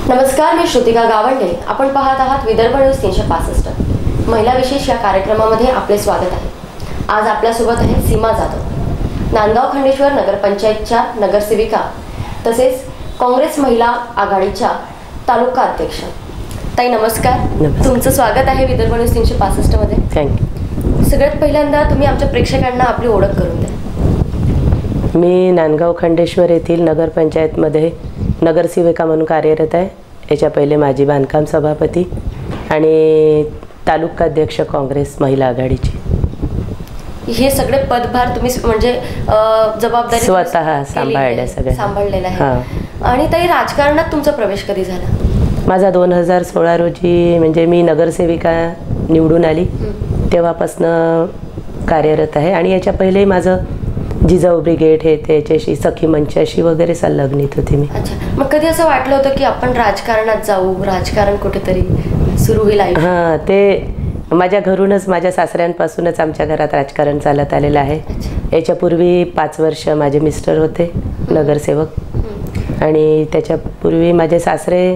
नमस्कार, मी श्रुतिका गावंडे. आपण पाहत आहात विदर्भ न्यूज 365. महिला विशेष या कार्यक्रमामध्ये आपले स्वागत आहे. आज आपल्यासोबत आहे सीमा जाधव, नांदगाव खंडेश्वर नगरपंचायतच्या नगरसेविका तसेच काँग्रेस महिला आघाडीच्या तालुका अध्यक्ष. ताई नमस्कार. तुमचं स्वागत आहे विदर्भ न्यूज 365 मध्ये. थँक्यू. सगळ्यात पहिल्यांदा तुम्ही आमच्या प्रेक्षकांना आपली ओळख करून द्या. मी नांदगाव खंडेश्वर येथील नगरपंचायतमध्ये नगरसेविका म्हणून कार्यरत आहे. याच्या पहिले माजी बांधकाम सभापती आणि तालुकाध्यक्ष काँग्रेस महिला आघाडीची. हे सगळे पदभार तुम्ही म्हणजे जबाबदारी स्वतः सांभाळलेला आहे. आणि ताई, राजकारणात तुमचा प्रवेश कधी झाला? माझा 2016 रोजी म्हणजे मी नगरसेविका निवडून आली तेव्हापासनं कार्यरत आहे. आणि याच्या पहिले माझं जिजाऊ ब्रिगेड हे त्याच्याशी सखी मंचाशी वगैरे संलग्नित होते मी. अच्छा, मग कधी असं वाटलं होतं की आपण राजकारणात जाऊ, राजकारण कुठेतरी सुरू होईल? हां, ते माझ्या घरूनच, माझ्या सासऱ्यांपासूनच आमच्या घरात राजकारण चालत आलेलं आहे. याच्यापूर्वी 5 वर्ष माझे मिस्टर होते नगरसेवक आणि त्याच्यापूर्वी माझे सासरे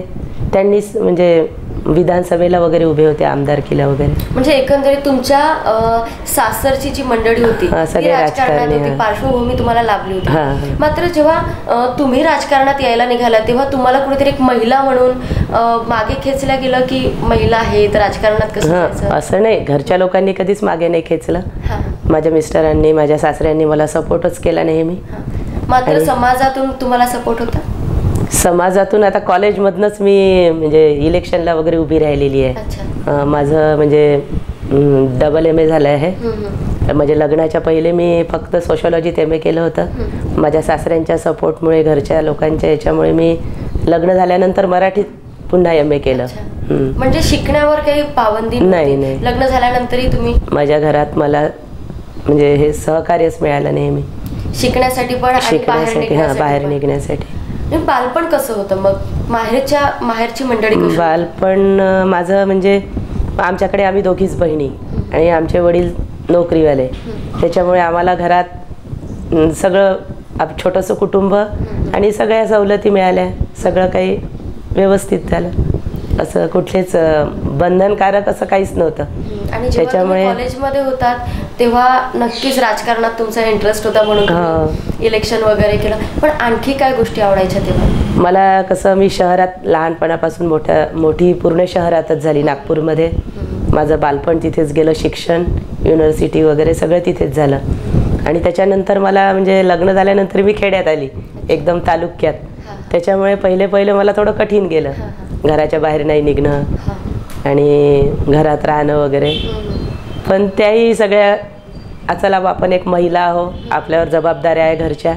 त्यांनीच म्हणजे विधानसभेला वगैरे उभे होते, आमदारकीला वगैरे. म्हणजे एकंदरीत तुमच्या सासरची जी मंडळी होती सगळे राजकारणी, पार्श्वभूमी तुम्हाला लाभली होती. मात्र जेव्हा तुम्ही राजकारणात यायला निघाला तेव्हा तुम्हाला कुठेतरी एक महिला म्हणून मागे खेचलं गेलं की महिला आहे तर राजकारणात कसं? असं नाही, घरच्या लोकांनी कधीच मागे नाही खेचलं. माझ्या मिस्टरांनी, माझ्या सासऱ्यांनी मला सपोर्टच केला नेहमी. मात्र समाजातून तुम्हाला सपोर्ट होता? समाजातून आता कॉलेजमधनंच मी म्हणजे इलेक्शनला वगैरे उभी राहिलेली आहे. माझं म्हणजे MA झालं आहे. म्हणजे लग्नाच्या पहिले मी फक्त सोशॉलॉजीत MA केलं होतं. माझ्या सासऱ्यांच्या सपोर्टमुळे, घरच्या लोकांच्या याच्यामुळे मी लग्न झाल्यानंतर मराठीत पुन्हा MA केलं. म्हणजे शिकण्यावर काही पाबंदी नाही? लग्न झाल्यानंतरही तुम्ही? माझ्या घरात मला म्हणजे हे सहकार्यच मिळालं नेहमी शिकण्यासाठी पण, शिकण्यासाठी, बाहेर निघण्यासाठी. बालपण कसं होतं मग? माहेरची मंडळी? बालपण माझं म्हणजे आमच्याकडे आम्ही दोघीच बहिणी आणि आमचे वडील नोकरीवाले, त्याच्यामुळे आम्हाला घरात सगळं छोटंसं कुटुंब आणि सगळ्या सवलती मिळाल्या. सगळं काही व्यवस्थित झालं. असं कुठलेच बंधनकारक असं काहीच नव्हतं. आणि त्याच्यामुळे कॉलेजमध्ये होतात तेव्हा नक्कीच राजकारणात तुमचा इंटरेस्ट होता म्हणून इलेक्शन वगैरे केलं. पण आणखी काय गोष्टी आवडायच्या तेव्हा? मला कसं, मी शहरात लहानपणापासून मोठी पूर्ण शहरातच झाली, नागपूरमध्ये. माझं बालपण तिथेच गेलं, शिक्षण, युनिव्हर्सिटी वगैरे सगळं तिथेच झालं. आणि त्याच्यानंतर मला म्हणजे लग्न झाल्यानंतर मी खेड्यात आली, एकदम तालुक्यात. त्याच्यामुळे पहिले मला थोडं कठीण गेलं, घराच्या बाहेर नाही निघणं आणि घरात राहणं वगैरे. पण त्याही सगळ्या चला आपण एक महिला आहो, आपल्यावर जबाबदाऱ्या आहे घरच्या,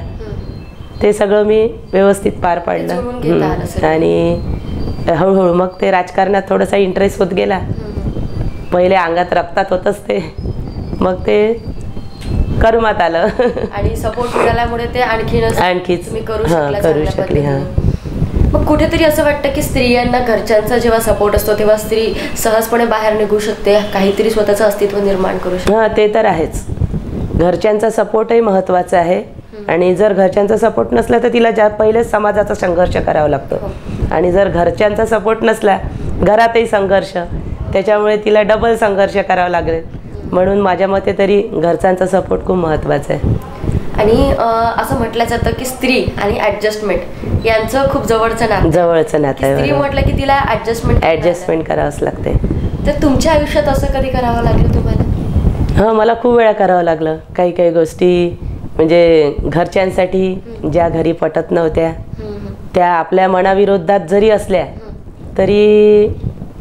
ते सगळं मी व्यवस्थित पार पाडलं. आणि हळूहळू मग ते राजकारणात थोडासा इंटरेस्ट होत गेला. पहिले अंगात रक्तात होतच ते, मग ते कर्मात आलं. आणि सपोर्ट मिळाल्यामुळे ते आणखीच करू शकली. मग कुठेतरी असं वाटतं की स्त्रियांना घरच्यांचा जेव्हा सपोर्ट असतो तेव्हा स्त्री सहजपणे बाहेर निघू शकते, काहीतरी स्वतःचं अस्तित्व निर्माण करू शकते. ते तर आहेच. घरच्यांचा सपोर्टही महत्त्वाचा आहे. आणि जर घरच्यांचा सपोर्ट नसला तर तिला पहिलेच समाजाचा संघर्ष करावा लागतो. आणि जर घरच्यांचा सपोर्ट नसला, घरातही संघर्ष, त्याच्यामुळे तिला डबल संघर्ष करावा लागेल. म्हणून माझ्या मते तरी घरच्यांचा सपोर्ट खूप महत्त्वाचा आहे. आणि असं म्हटलं जातं की स्त्री आणि ॲडजस्टमेंट यांचं खूप जवळचं नातं आहे. स्त्री म्हटलं की तिला ॲडजस्टमेंट करावंच लागते. तर तुमच्या आयुष्यात असं कधी करावं लागलं तुम्हाला? मला खूप वेळा करावं लागलं. काही गोष्टी म्हणजे घरच्यांसाठी ज्या घरी पटत नव्हत्या, त्या आपल्या मनाविरोधात जरी असल्या तरी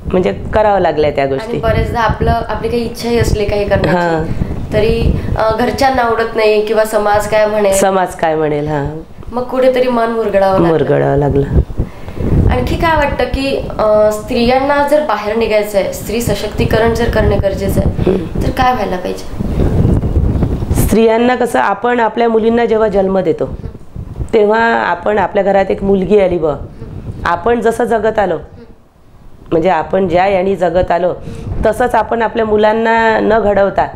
म्हणजे करावं लागल्या त्या गोष्टी. बरेचदा आपली काही इच्छाही असली काही करण्याची तरी घरच्यांना आवडत नाही किंवा समाज काय म्हणेल. मग कुठेतरी मन मुरगळावं लागलं. आणखी काय वाटतं की स्त्रियांना जर बाहेर निघायचं आहे, स्त्री सशक्तीकरण जर करणे गरजेचं आहे तर काय व्हायला पाहिजे? स्त्रियांना कसं, आपण आपल्या मुलींना जेव्हा जन्म देतो तेव्हा आपण आपल्या घरात एक मुलगी आली आपण जसं जगत आलो, म्हणजे आपण ज्या याने जगत आलो तसंच आपण आपल्या मुलांना न घडवता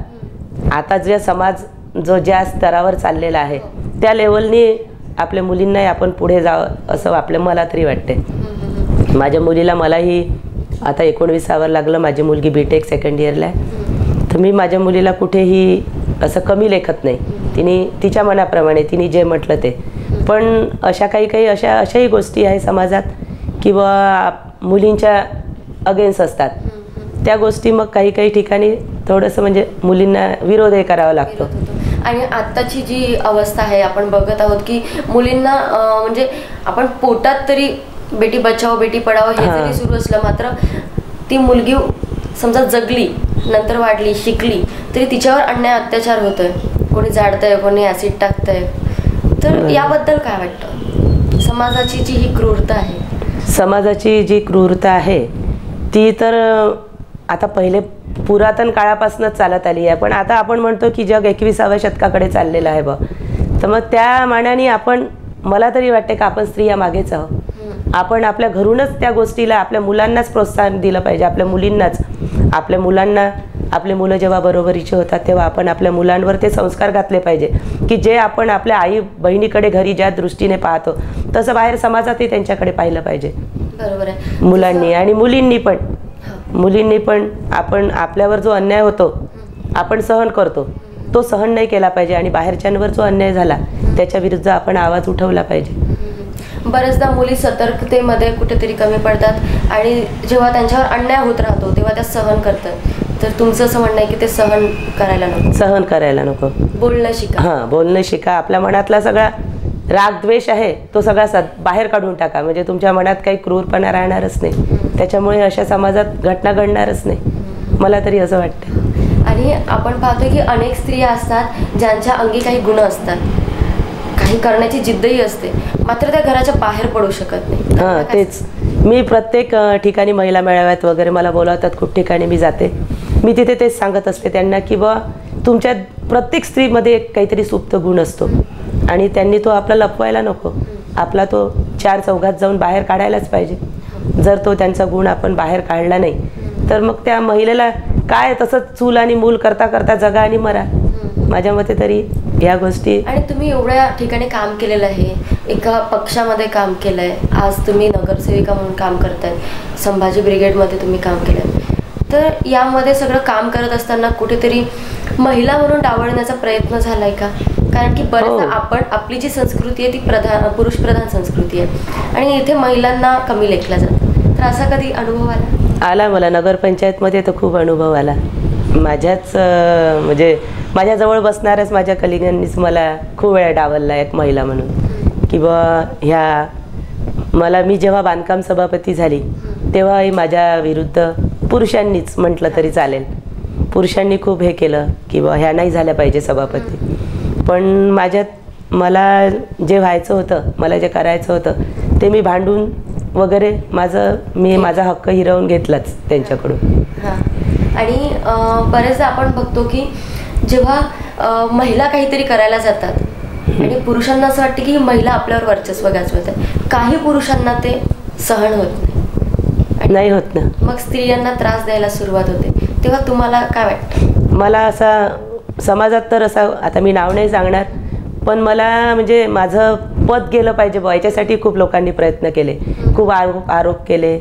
आता जे समाज जो ज्या स्तरावर चाललेला आहे त्या लेवलनी आपल्या मुलींनाही आपण पुढे जावं असं मला तरी वाटते. माझ्या मुलीला मलाही आता 19 लागलं, माझी मुलगी BTech सेकंड इयरला आहे. तर मी माझ्या मुलीला कुठेही असं कमी लेखत नाही. तिने तिच्या मनाप्रमाणे तिने जे म्हटलं ते. पण अशा काही अशाही गोष्टी आहे समाजात किंवा मुलींच्या अगेन्स्ट असतात. त्या गोष्टी मग काही ठिकाणी थोडंसं म्हणजे मुलींना विरोधही करावा लागतो. आणि आत्ताची जी अवस्था आहे आपण बघत आहोत की मुलींना म्हणजे आपण पोटात तरी बेटी बचाओ बेटी पढाओ हे जरी सुरू असलं, मात्र ती मुलगी समजा जगली, नंतर वाढली, शिकली, तरी तिच्यावर अन्याय अत्याचार होतोय. कोणी जाळतंय, कोणी ॲसिड टाकतंय. तर याबद्दल काय वाटतं? समाजाची जी ही क्रूरता आहे, समाजाची जी क्रूरता आहे ती तर आता पहिले पुरातन काळापासूनच चालत आली आहे. पण आता आपण म्हणतो की जग 21व्या शतकाकडे चाललेलं आहे बा. तर मग त्या मानाने आपण, मला तरी वाटते का आपण स्त्रिया मागेच आहोत. आपण आपल्या घरूनच त्या गोष्टीला आपल्या मुलांनाच प्रोत्साहन दिलं पाहिजे. आपल्या मुलींनाच, आपल्या मुलांना, आपले मुलं जेव्हा बरोबरीचे होतात तेव्हा आपण आपल्या मुलांवर ते संस्कार घातले पाहिजे की जे आपण आपल्या आई बहिणीकडे घरी ज्या दृष्टीने पाहतो तसं बाहेर समाजातही त्यांच्याकडे पाहिलं पाहिजे. बरोबर आहे. मुलांनी आणि मुलींनी पण आपण आपल्यावर जो अन्याय होतो आपण सहन करतो तो सहन नाही केला पाहिजे. आणि बाहेरच्यांवर जो अन्याय झाला त्याच्या विरुद्ध आपण आवाज उठवला पाहिजे. बरेचदा मुली सतर्कतेमध्ये कुठेतरी कमी पडतात आणि जेव्हा त्यांच्यावर अन्याय होत राहतो तेव्हा त्या सहन करतात. तर तुमचं असं म्हणणं आहे की ते सहन करायला नको, बोलणं शिका. हां, बोलणं शिका. आपल्या मनातला सगळा राग द्वेष आहे तो सगळा बाहेर काढून टाका. म्हणजे तुमच्या मनात काही क्रूरपणा राहणारच नाही. त्याच्यामुळे अशा समाजात घटना घडणारच नाही, मला तरी असं वाटतं. आणि आपण पाहतो की अनेक स्त्रिया असतात ज्यांच्या अंगी काही गुण असतात, काही करण्याची जिद्दही असते, मात्र त्या घराच्या बाहेर पडू शकत नाही. हां, तेच. मी प्रत्येक ठिकाणी महिला मेळाव्यात वगैरे मला बोलावतात, खूप ठिकाणी मी जाते. मी तिथे तेच सांगत असते त्यांना की बा तुमच्या प्रत्येक स्त्रीमध्ये एक काहीतरी सुप्त गुण असतो आणि त्यांनी तो आपला लपवायला नको. आपला तो 4 चौघात जाऊन बाहेर काढायलाच पाहिजे. जर तो त्यांचा गुण आपण बाहेर काढला नाही तर मग त्या महिलेला काय तसंच चूल आणि मूल करता करता जगा आणि मरा. माझ्या मते तरी या गोष्टी. आणि तुम्ही एवढ्या ठिकाणी काम केलेलं आहे, एका पक्षामध्ये काम केलं आहे, आज तुम्ही नगरसेविका म्हणून काम करताय, संभाजी ब्रिगेडमध्ये तुम्ही काम केलं आहे. तर यामध्ये सगळं काम करत असताना कुठेतरी महिला म्हणून डावलण्याचा प्रयत्न झाला आहे का? कारण की बरेचदा आपण आपली जी संस्कृती आहे ती पुरुषप्रधान संस्कृती आहे आणि इथे महिलांना कमी लेखलं जातं. तर असा कधी अनुभव आला? मला नगरपंचायतमध्ये तर खूप अनुभव आला. माझ्याच म्हणजे माझ्याजवळ बसणाऱ्याच माझ्या कलिगांनीच मला खूप वेळा डावलला एक महिला म्हणून की बा ह्या मला, मी जेव्हा बांधकाम सभापती झाली तेव्हाही माझ्या विरुद्ध पुरुषांनीच म्हटलं तरी चालेल, पुरुषांनी खूप हे केलं की बा ह्या नाही झाल्या पाहिजे सभापती. पण मला जे व्हायचं होतं, मला जे करायचं होतं ते मी भांडून वगैरे माझा हक्क हिरावून घेतलाच त्यांच्याकडून. आणि बरेचदा आपण बघतो की जेव्हा महिला काहीतरी करायला जातात आणि पुरुषांना असं वाटतं की महिला आपल्यावर वर्चस्व गाजवत आहे, काही पुरुषांना ते सहन होत नाही होत ना. मग स्त्रियांना त्रास द्यायला सुरुवात होते. तेव्हा तुम्हाला काय वाटतं? मला असा समाजात तर असा, आता मी नाव नाही सांगणार, पण मला म्हणजे माझं पद गेलं पाहिजे बुवा याच्यासाठी खूप लोकांनी प्रयत्न केले, खूप आरोप केले,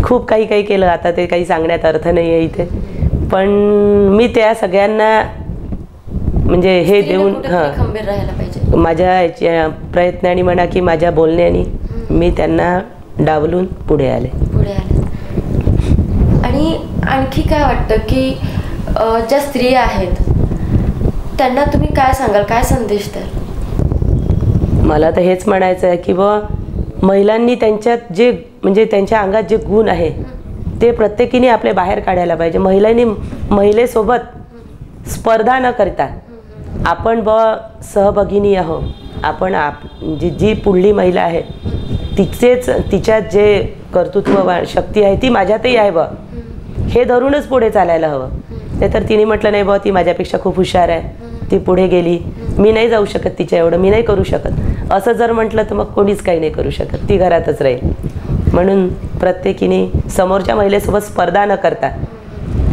खूप काही केलं. आता ते काही सांगण्यात अर्थ नाही आहे इथे. पण मी त्या सगळ्यांना म्हणजे हे देऊन खंबीर राहायला पाहिजे. माझ्या प्रयत्नाने म्हणा की माझ्या बोलण्याने मी त्यांना डावलून पुढे आले. आणि आणखी काय वाटतं की ज्या स्त्रिया आहेत त्यांना तुम्ही काय सांगाल, काय संदेश द्याल? मला तर हेच म्हणायचं आहे की बा महिलांनी त्यांच्यात जे म्हणजे त्यांच्या अंगात जे गुण आहे ते प्रत्येकीने आपले बाहेर काढायला पाहिजे. महिलेसोबत स्पर्धा न करता आपण सहभागिनी आहोत. आपण जी पुढली महिला आहे तिच्यात जे कर्तृत्व शक्ती आहे ती माझ्यातही आहे हे धरूनच पुढे चालायला हवं. नाही तर तिने म्हटलं नाही ती माझ्यापेक्षा खूप हुशार आहे, ती पुढे गेली, मी नाही जाऊ शकत तिच्या एवढं, मी नाही करू शकत, असं जर म्हटलं तर मग कोणीच काही नाही करू शकत, ती घरातच राहील. म्हणून प्रत्येकीने समोरच्या महिलेसोबत स्पर्धा न करता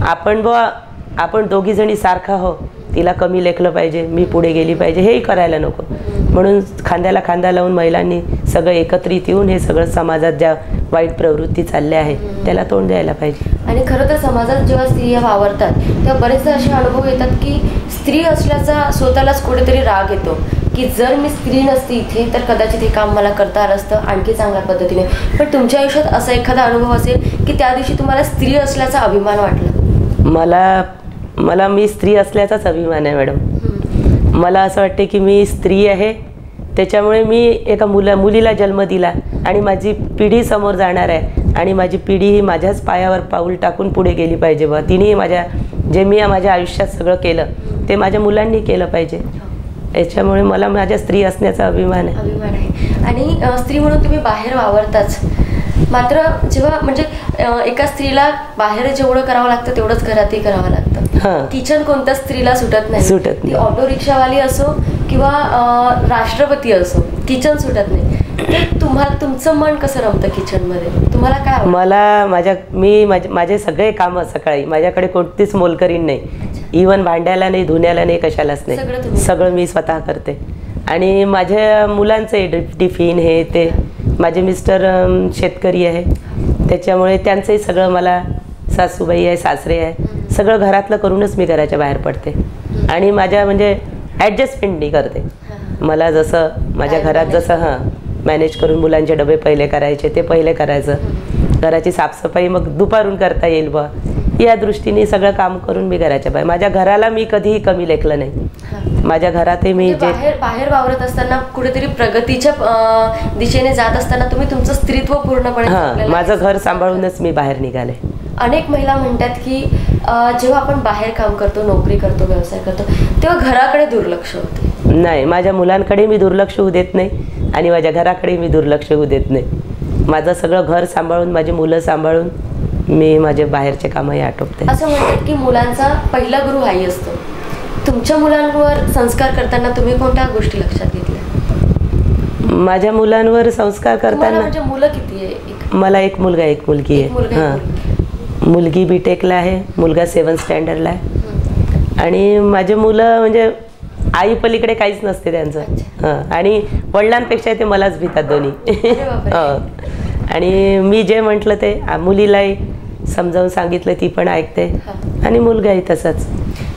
आपण दोघीजणी सारखा हो तिला कमी लेखलं पाहिजे, मी पुढे गेली पाहिजे, हेही करायला नको. म्हणून खांद्याला खांदा लावून महिलांनी सगळं एकत्रित येऊन हे सगळं समाजात ज्या वाईट प्रवृत्ती चालल्या आहेत त्याला तोंड द्यायला पाहिजे. आणि खरं तर समाजात जेव्हा स्त्रिया वावरतात तेव्हा बरेचदा असे अनुभव येतात की स्त्री असल्याचा स्वतःलाच कुठेतरी राग येतो की जर मी स्त्री नसती इथे तर कदाचित हे काम मला करता आलं असतं आणखी चांगल्या पद्धतीने. पण तुमच्या आयुष्यात असा एखादा अनुभव असेल की त्या दिवशी तुम्हाला स्त्री असल्याचा अभिमान वाटला? मला मी स्त्री असल्याचाच अभिमान आहे मॅडम. मला असं वाटते की मी स्त्री आहे, त्याच्यामुळे मी एका मुलीला जन्म दिला आणि माझी पिढी समोर जाणार आहे आणि माझी पिढी ही माझ्याच पायावर पाऊल टाकून पुढे गेली पाहिजे. बा तिने मी माझ्या आयुष्यात सगळं केलं ते माझ्या मुलांनी केलं पाहिजे. याच्यामुळे मला माझ्या स्त्री असण्याचा अभिमान आहे. आणि स्त्री म्हणून तुम्ही बाहेर वावरताच, मात्र जेव्हा म्हणजे एका स्त्रीला बाहेर जेवढं करावं लागतं तेवढंच घरातही करावं लागतं. किचन कोणत्या स्त्रीला सुटत नाही. ती ऑटो रिक्षावाली असो किंवा राष्ट्रपती असो, किचन सुटत नाही. तुमचं मन कसं रमतं किचनमध्ये? तुम्हाला काय? माझे सगळे कामं सकाळी माझ्याकडे कोणतीच मोलकरीण नाही. इवन भांड्याला नाही, धुण्याला नाही, कशालाच नाही. सगळं मी स्वतः करते. आणि माझ्या मुलांचे टिफिन हे ते, माझे मिस्टर शेतकरी आहे त्याच्यामुळे त्यांचंही सगळं मला, सासूबाई आहे, सासरे आहे, सगळं घरातलं करूनच मी घराच्या बाहेर पडते. आणि माझ्या म्हणजे ॲडजस्टमेंटनी करते. मला जसं माझ्या घरात जसं मॅनेज करून मुलांचे डबे पहिले करायचे ते पहिले करायचं, घराची साफसफाई मग दुपारून करता येईल बा, या दृष्टीने सगळं काम करून मी घराच्या बाहेर. माझ्या घराला मी कधीही कमी लेखलं नाही. माझ्या घरातही मी बाहेर वावरत असताना कुठेतरी प्रगतीच्या दिशेने जात असताना तुम्ही तुमचं स्त्रीत्व पूर्णपणे माझं घर सांभाळूनच मी बाहेर निघाले. अनेक महिला म्हणतात की जेव्हा आपण बाहेर काम करतो, नोकरी करतो, व्यवसाय करतो तेव्हा घराकडे दुर्लक्ष होते. नाही, माझ्या मुलांकडे मी दुर्लक्ष होऊ देत नाही आणि माझ्या घराकडे मी दुर्लक्ष होऊ देत नाही. माझं सगळं घर सांभाळून, माझी मुलं सांभाळून मी माझे बाहेरचे कामही आटोपते. असं म्हणतात की मुलांचा पहिला गुरु आई असतो. तुमच्या मुलांवर संस्कार करताना तुम्ही कोणत्या गोष्टी लक्षात घेतल्या? माझ्या मुलांवर संस्कार करताना म्हणजे मुलं किती आहे? मला एक मुलगा एक मुलगी आहे. मुलगी बीटेकला आहे, मुलगा 7th स्टँडर्डला आहे. आणि माझे मुलं म्हणजे आई पलीकडे काहीच नसते त्यांचं. आणि वडिलांपेक्षा ते मलाच भितात दोन्ही. आणि मी जे म्हटलं ते मुलीलाही समजावून सांगितलं, ती पण ऐकते आणि मुलगाही तसंच.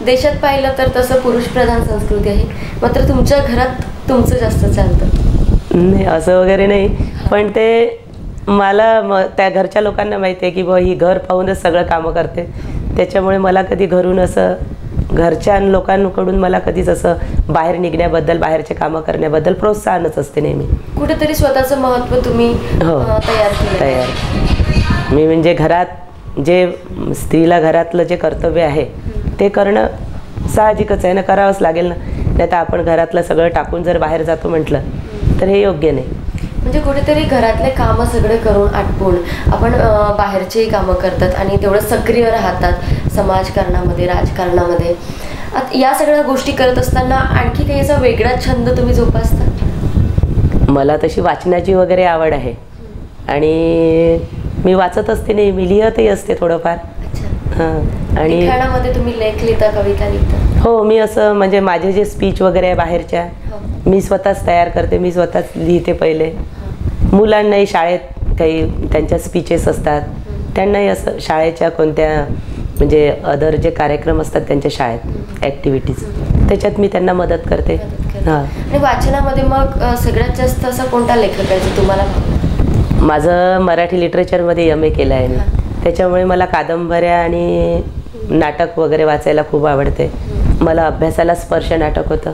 देशात पाहिलं तर तसं पुरुष प्रधान संस्कृती आहे, मात्र तुमच्या घरात तुमचं जास्त चालतं. नाही असं वगैरे नाही, पण ते मला त्या घरच्या लोकांना माहिती आहे की बुवा ही घर पाहूनच सगळं कामं करते. त्याच्यामुळे मला कधी घरून असं घरच्या लोकांकडून मला कधीच असं बाहेर निघण्याबद्दल, बाहेरचे कामं करण्याबद्दल प्रोत्साहनच असते नेहमी. कुठेतरी स्वतःचं महत्त्व तुम्ही तयार मी म्हणजे घरात जे स्त्रीला घरातलं जे कर्तव्य आहे ते करणं साहजिकच आहे ना, करावंच लागेल ना. नाही तर आपण घरातलं सगळं टाकून जर बाहेर जातो म्हटलं तर हे योग्य नाही. म्हणजे कुठेतरी घरातले कामं सगळे करून आटपून आपण बाहेरचेही कामं करतात आणि तेवढं सक्रिय राहतात समाजकारणामध्ये, राजकारणामध्ये. या सगळ्या गोष्टी करत असताना आणखी काही असा वेगळा छंद तुम्ही जोपासता? मला तशी वाचनाची वगैरे आवड आहे आणि मी वाचत असते, नाही मी लिहितही असते थोडंफार. आणि लिखाणामध्ये तुम्ही लेख लिहिता, कविता लिहिता? हो, मी असं म्हणजे माझे जे स्पीच वगैरे आहे बाहेरच्या मी स्वतःच तयार करते, मी स्वतःच लिहिते. पहिले मुलांनाही शाळेत काही त्यांच्या स्पीचेस असतात, त्यांनाही असं शाळेच्या कोणत्या म्हणजे अदर जे कार्यक्रम असतात त्यांच्या शाळेत ॲक्टिव्हिटीज, त्याच्यात मी त्यांना मदत करते. आणि वाचनामध्ये मग सगळ्यात जास्त असा कोणता लेखक आहे तुम्हाला? माझं मराठी लिटरेचरमध्ये MA केलं आहे मी, त्याच्यामुळे मला कादंबऱ्या आणि नाटक वगैरे वाचायला खूप आवडते. मला अभ्यासाला स्पर्श नाटक होतं,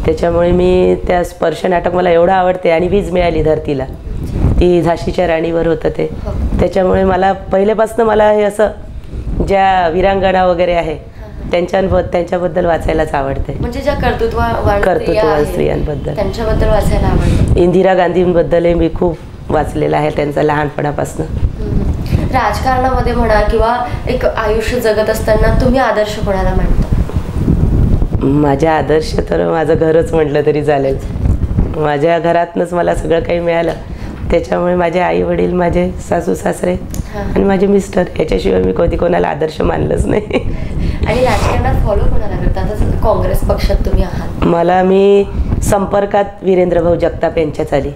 त्याच्यामुळे मी त्या स्पर्श नाटक मला एवढं आवडते. आणि वीज मिळाली धरतीला, ती झाशीच्या राणीवर होतं ते. त्याच्यामुळे मला पहिल्यापासून मला हे असं ज्या वीरांगणा वगैरे आहे त्यांच्याबद्दल वाचायलाच आवडते. म्हणजे ज्या कर्तृत्ववान स्त्रियांबद्दल त्यांच्याबद्दल वाचायला आवडतं. इंदिरा गांधींबद्दलही मी खूप वाचलेलं आहे त्यांचं लहानपणापासून. राजकारणामध्ये म्हणा किंवा एक आयुष्य जगत असताना तुम्ही आदर्श कोणाला मानता? माझ्या आदर्श तर माझं घरच म्हटलं तरी चालेल. माझ्या घरातनंच मला सगळं काही मिळालं, त्याच्यामुळे माझे आई वडील, माझे सासू सासरे आणि माझे मिस्टर, याच्याशिवाय मी कधी कोणाला आदर्श मानलंच नाही. आणि राजकारणात फॉलो कोणाला करता? आता काँग्रेस पक्षात तुम्ही आहात. मी संपर्कात वीरेंद्रभाऊ जगताप यांच्याच आली,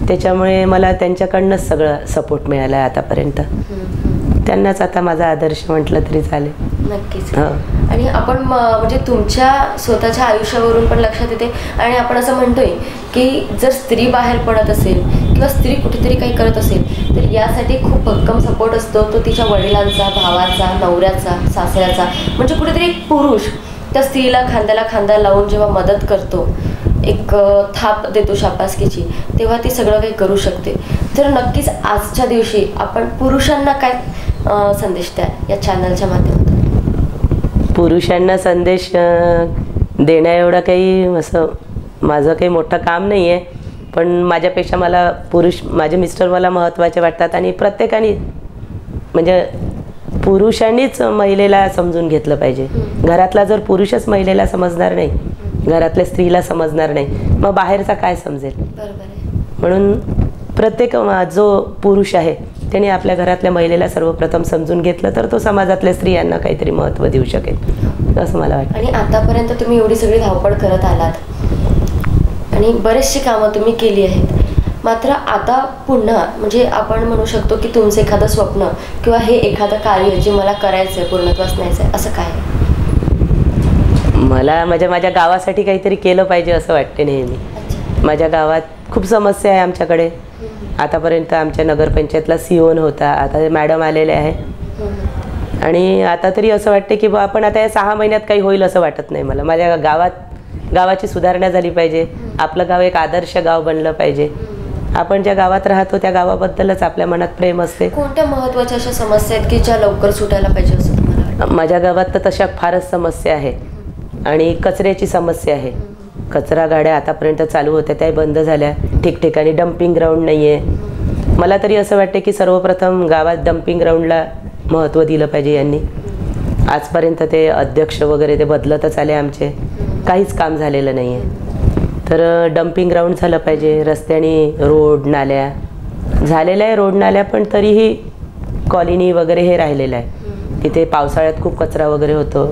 त्याच्यामुळे मला त्यांच्याकडनंच सगळं सपोर्ट मिळाला आहे आतापर्यंत. त्यांनाच आता माझा आदर्श म्हटलं तरी चालेल. नक्कीच. आणि आपण म्हणजे तुमच्या स्वतःच्या आयुष्यावरून पण लक्षात येते, आणि आपण असं म्हणतोय की जर स्त्री बाहेर पडत असेल किंवा स्त्री कुठेतरी काही करत असेल तर यासाठी खूप भक्कम सपोर्ट असतो तो तिच्या वडिलांचा, भावाचा, नवऱ्याचा, सासऱ्याचा. म्हणजे कुठेतरी एक पुरुष त्या स्त्रीला खांद्याला खांदा लावून जेव्हा मदत करतो, एक थाप देतो शाबासकीची, तेव्हा ती सगळं काही करू शकते. तर नक्कीच आजच्या दिवशी आपण पुरुषांना काय संदेश द्या या चॅनलच्या माध्यमातून? पुरुषांना संदेश देण्या एवढं काही असं माझं काही मोठं काम नाही आहे, पण माझ्यापेक्षा मला माझे मिस्टर मला महत्त्वाचे वाटतात. आणि प्रत्येकाने म्हणजे पुरुषांनीच महिलेला समजून घेतलं पाहिजे. घरातला जर पुरुषच महिलेला समजणार नाही, घरातल्या स्त्रीला समजणार नाही, मग बाहेरचा काय समजेल? म्हणून प्रत्येक जो पुरुष आहे त्याने आपल्या घरातल्या महिलेला सर्वप्रथम समजून घेतलं तर तो समाजातल्या स्त्रियांना काहीतरी महत्त्व देऊ शकेल असं मला वाटतं. आणि आतापर्यंत तुम्ही एवढी सगळी धावपळ करत आलात आणि बरेचशी कामं तुम्ही केली आहेत, मात्र आता पुन्हा म्हणजे आपण म्हणू शकतो की तुमचं एखादं स्वप्न किंवा हे एखादं कार्य जे मला करायचं आहे, पूर्णत्वास न्यायचं आहे, असं काय? मला माझ्या गावासाठी काहीतरी केलं पाहिजे असं वाटते नेहमी. माझ्या गावात खूप समस्या आहे आमच्याकडे. आतापर्यंत आमच्या नगरपंचायतला सीओन होता, आता मॅडम आलेले आहे. आणि आता तरी असं वाटते की आपण आता या 6 महिन्यात काही होईल असं वाटत नाही मला. माझ्या गावाची सुधारणा झाली पाहिजे. आपलं गाव एक आदर्श गाव बनलं पाहिजे. आपण ज्या गावात राहतो त्या गावाबद्दलच आपल्या मनात प्रेम असते. कोणत्या महत्त्वाच्या अशा समस्या आहेत की ज्या लवकर सुटायला पाहिजे असं तुम्हाला वाटतं? माझ्या गावात तर तशा फारच समस्या आहे. आणि कचऱ्याची समस्या आहे. कचरा गाड्या आतापर्यंत चालू होत्या त्या बंद झाल्या. ठिकठिकाणी डम्पिंग ग्राउंड नाही आहे. मला तरी असं वाटते की सर्वप्रथम गावात डम्पिंग ग्राउंडला महत्त्व दिलं पाहिजे यांनी. आजपर्यंत ते अध्यक्ष वगैरे ते बदलतच आले आमचे, काहीच काम झालेलं नाही आहे. तर डम्पिंग ग्राउंड झालं पाहिजे. रस्त्याने रोड नाल्या झालेल्या आहे, रोड नाल्या, पण तरीही कॉलनी वगैरे हे राहिलेलं आहे. तिथे पावसाळ्यात खूप कचरा वगैरे होतो,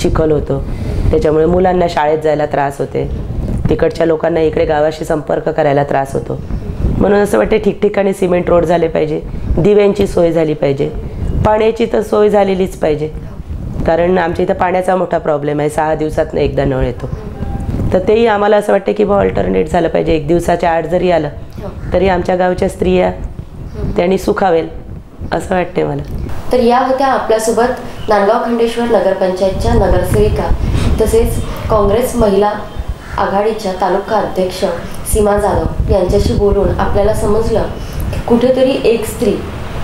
चिखल होतो, त्याच्यामुळे मुलांना शाळेत जायला त्रास होते. तिकडच्या लोकांना इकडे गावाशी संपर्क करायला त्रास होतो. म्हणून असं वाटते ठिकठिकाणी सिमेंट रोड झाले पाहिजे. दिव्यांची सोय झाली पाहिजे. पाण्याची तर सोय झालेलीच पाहिजे, कारण आमच्या इथं पाण्याचा मोठा प्रॉब्लेम आहे. 6 दिवसातनं एकदा नळ येतो. तर तेही आम्हाला असं वाटतं की ऑल्टरनेट झालं पाहिजे. 1 दिवसाच्या आड जरी आलं तरी आमच्या गावच्या स्त्रिया त्यांनी सुखावेल असं वाटते मला. तर या होत्या आपल्यासोबत नांदगाव खंडेश्वर नगरपंचायतच्या नगरसेविका तसेच काँग्रेस महिला आघाडीच्या तालुका अध्यक्ष सीमा जाधव यांच्याशी बोलून आपल्याला समजलं की कुठेतरी एक स्त्री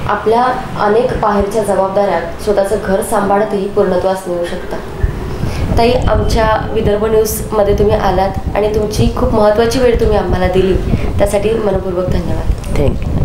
आपल्या अनेक बाहेरच्या जबाबदाऱ्या स्वतःचं घर सांभाळतही पूर्णत्वास नेऊ शकतात. ताई, आमच्या विदर्भ न्यूजमध्ये तुम्ही आलात आणि तुमची खूप महत्त्वाची वेळ तुम्ही आम्हाला दिली, त्यासाठी मनपूर्वक धन्यवाद. थँक्यू.